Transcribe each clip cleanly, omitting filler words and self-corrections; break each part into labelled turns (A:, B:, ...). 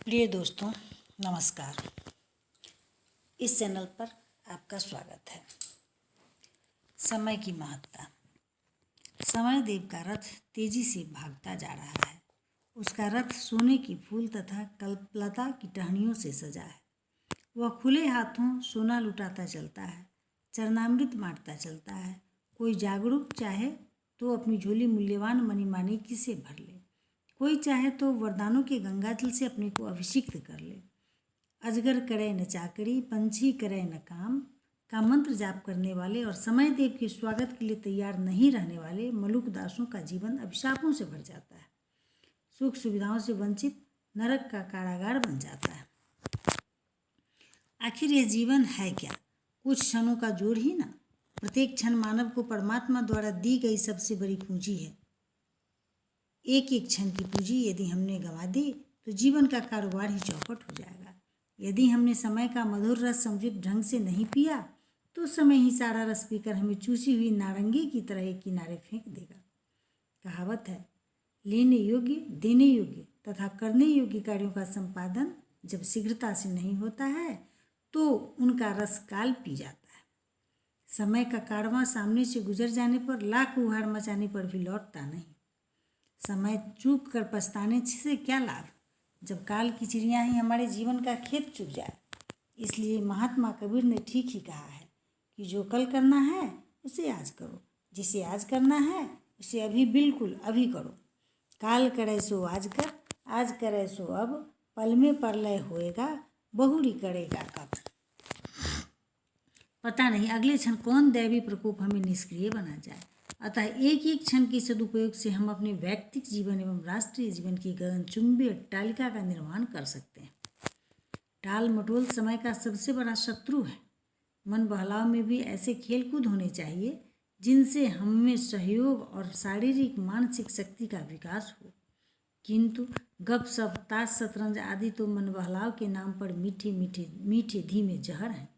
A: प्रिय दोस्तों, नमस्कार। इस चैनल पर आपका स्वागत है। समय की महत्ता। समय देव का रथ तेजी से भागता जा रहा है। उसका रथ सोने की फूल तथा कल्पलता की टहनियों से सजा है। वह खुले हाथों सोना लुटाता चलता है, चरणामृत बांटता चलता है। कोई जागरूक चाहे तो अपनी झोली मूल्यवान मणिमाणिक्य से भर ले, कोई चाहे तो वरदानों के गंगाजल से अपने को अभिषिक्त कर ले। अजगर करे न चाकरी, पंछी करे न काम, का मंत्र जाप करने वाले और समय देव के स्वागत के लिए तैयार नहीं रहने वाले मलुक दासों का जीवन अभिशापों से भर जाता है। सुख सुविधाओं से वंचित नरक का कारागार बन जाता है। आखिर यह जीवन है क्या? कुछ क्षणों का जोड़ ही ना। प्रत्येक क्षण मानव को परमात्मा द्वारा दी गई सबसे बड़ी पूंजी है। एक एक क्षण की पूंजी यदि हमने गंवा दी तो जीवन का कारोबार ही चौपट हो जाएगा। यदि हमने समय का मधुर रस समुचित ढंग से नहीं पिया तो समय ही सारा रस पीकर हमें चूसी हुई नारंगी की तरह एक किनारे फेंक देगा। कहावत है, लेने योग्य, देने योग्य तथा करने योग्य कार्यों का संपादन जब शीघ्रता से नहीं होता है तो उनका रस काल पी जाता है। समय का कारवां सामने से गुजर जाने पर लाख उहाड़ मचाने पर भी लौटता नहीं। समय चूक कर पछताने से क्या लाभ, जब काल की चिड़िया ही हमारे जीवन का खेत चुग जाए। इसलिए महात्मा कबीर ने ठीक ही कहा है कि जो कल करना है उसे आज करो, जिसे आज करना है उसे अभी बिल्कुल अभी करो। काल करे सो आज करे सो अब, पल में प्रलय होएगा, बहुरी करेगा कब। पता नहीं अगले क्षण कौन दैवी प्रकोप हमें निष्क्रिय बना जाए। अतः एक एक क्षण के सदुपयोग से हम अपने व्यक्तिगत जीवन एवं राष्ट्रीय जीवन की गगनचुंबी अट्टालिका का निर्माण कर सकते हैं। टाल मटोल समय का सबसे बड़ा शत्रु है। मन बहलाव में भी ऐसे खेलकूद होने चाहिए जिनसे हमें सहयोग और शारीरिक मानसिक शक्ति का विकास हो। किंतु गपशप, ताश, शतरंज आदि तो मन बहलाव के नाम पर मीठे धीमे जहर हैं,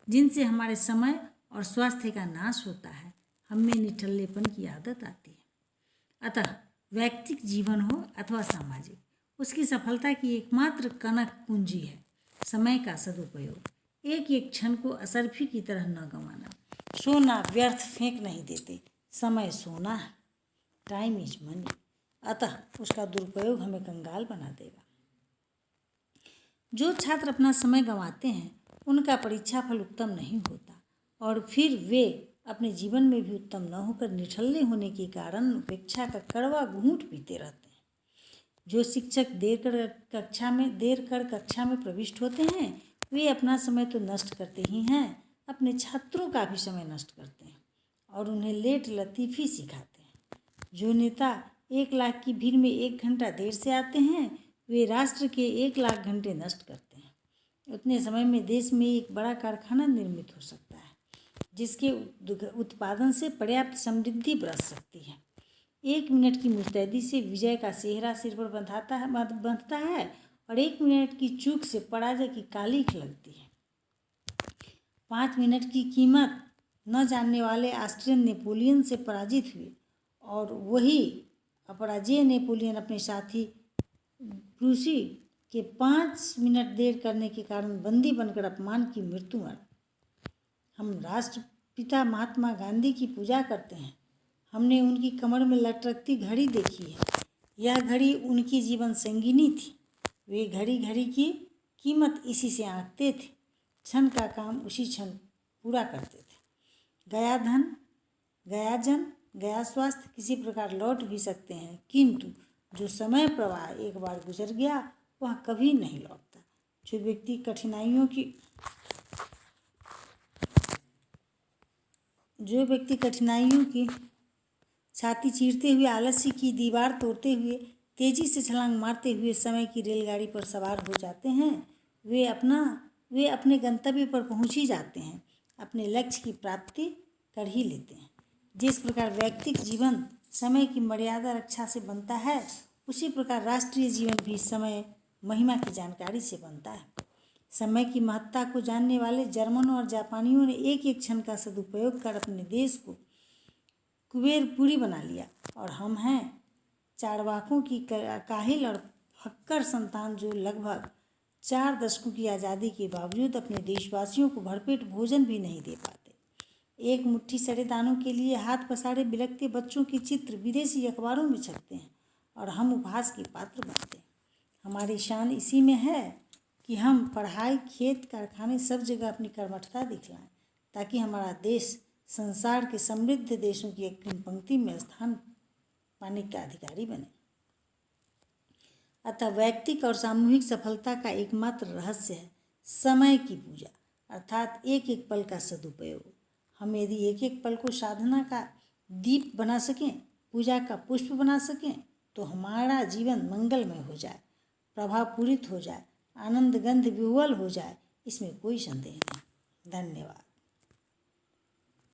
A: जिनसे हमारे समय और स्वास्थ्य का नाश होता है। हमें निठल्लेपन की आदत आती है। अतः व्यक्तिगत जीवन हो अथवा सामाजिक, उसकी सफलता की एकमात्र कनक पूंजी है समय का सदुपयोग। एक एक क्षण को असरफी की तरह न गंवाना। सोना व्यर्थ फेंक नहीं देते, समय सोना है। Time is money. अतः उसका दुरुपयोग हमें कंगाल बना देगा। जो छात्र अपना समय गंवाते हैं उनका परीक्षा फल उत्तम नहीं होता और फिर वे अपने जीवन में भी उत्तम न होकर निठल्ले होने के कारण उपेक्षा का कड़वा घूंट पीते रहते हैं। जो शिक्षक देर कर कक्षा में प्रविष्ट होते हैं वे अपना समय तो नष्ट करते ही हैं, अपने छात्रों का भी समय नष्ट करते हैं और उन्हें लेट लतीफ़ी सिखाते हैं। जो नेता 1 लाख की भीड़ में 1 घंटा देर से आते हैं वे राष्ट्र के 1 लाख घंटे नष्ट करते हैं। उतने समय में देश में एक बड़ा कारखाना निर्मित हो सकता है जिसके उत्पादन से पर्याप्त समृद्धि बरस सकती है। 1 मिनट की मुस्तैदी से विजय का सेहरा सिर पर बंधता है और 1 मिनट की चूक से पराजय की कालीख लगती है। 5 मिनट की कीमत न जानने वाले ऑस्ट्रियन नेपोलियन से पराजित हुए और वही अपराजेय नेपोलियन अपने साथी प्रूसी के 5 मिनट देर करने के कारण बंदी बनकर अपमान की मृत्यु मर। हम राष्ट्रपिता महात्मा गांधी की पूजा करते हैं। हमने उनकी कमर में लटकती घड़ी देखी है। यह घड़ी उनकी जीवन संगिनी थी। वे घड़ी घड़ी की कीमत इसी से आंकते थे। क्षण का काम उसी क्षण पूरा करते थे। गया धन, गया जन, गया स्वास्थ्य किसी प्रकार लौट भी सकते हैं, किंतु जो समय प्रवाह एक बार गुजर गया वह कभी नहीं लौटता। जो व्यक्ति कठिनाइयों की छाती चीरते हुए, आलस्य की दीवार तोड़ते हुए, तेजी से छलांग मारते हुए समय की रेलगाड़ी पर सवार हो जाते हैं वे अपने गंतव्य पर पहुंच ही जाते हैं, अपने लक्ष्य की प्राप्ति कर ही लेते हैं। जिस प्रकार व्यक्तिगत जीवन समय की मर्यादा रक्षा से बनता है उसी प्रकार राष्ट्रीय जीवन भी समय महिमा की जानकारी से बनता है। समय की महत्ता को जानने वाले जर्मनों और जापानियों ने एक एक क्षण का सदुपयोग कर अपने देश को कुबेरपुरी बना लिया और हम हैं चारवाकों की काहिल और फक्कर संतान जो लगभग 4 दशकों की आज़ादी के बावजूद अपने देशवासियों को भरपेट भोजन भी नहीं दे पाते। एक मुट्ठी सड़े दानों के लिए हाथ पसारे बिलखते बच्चों के चित्र विदेशी अखबारों में छपते हैं और हम उपहास के पात्र बनते हैं। हमारी शान इसी में है कि हम पढ़ाई, खेत, कारखाने सब जगह अपनी कर्मठता दिखलाएं, ताकि हमारा देश संसार के समृद्ध देशों की अग्रिम पंक्ति में स्थान पाने का अधिकारी बने। अतः वैयक्तिक और सामूहिक सफलता का एकमात्र रहस्य है समय की पूजा, अर्थात एक एक पल का सदुपयोग। हम यदि एक एक पल को साधना का दीप बना सकें, पूजा का पुष्प बना सकें, तो हमारा जीवन मंगलमय हो जाए, प्रभापूरित हो जाए, आनंद गंध विह्वल हो जाए, इसमें कोई संदेह नहीं। धन्यवाद।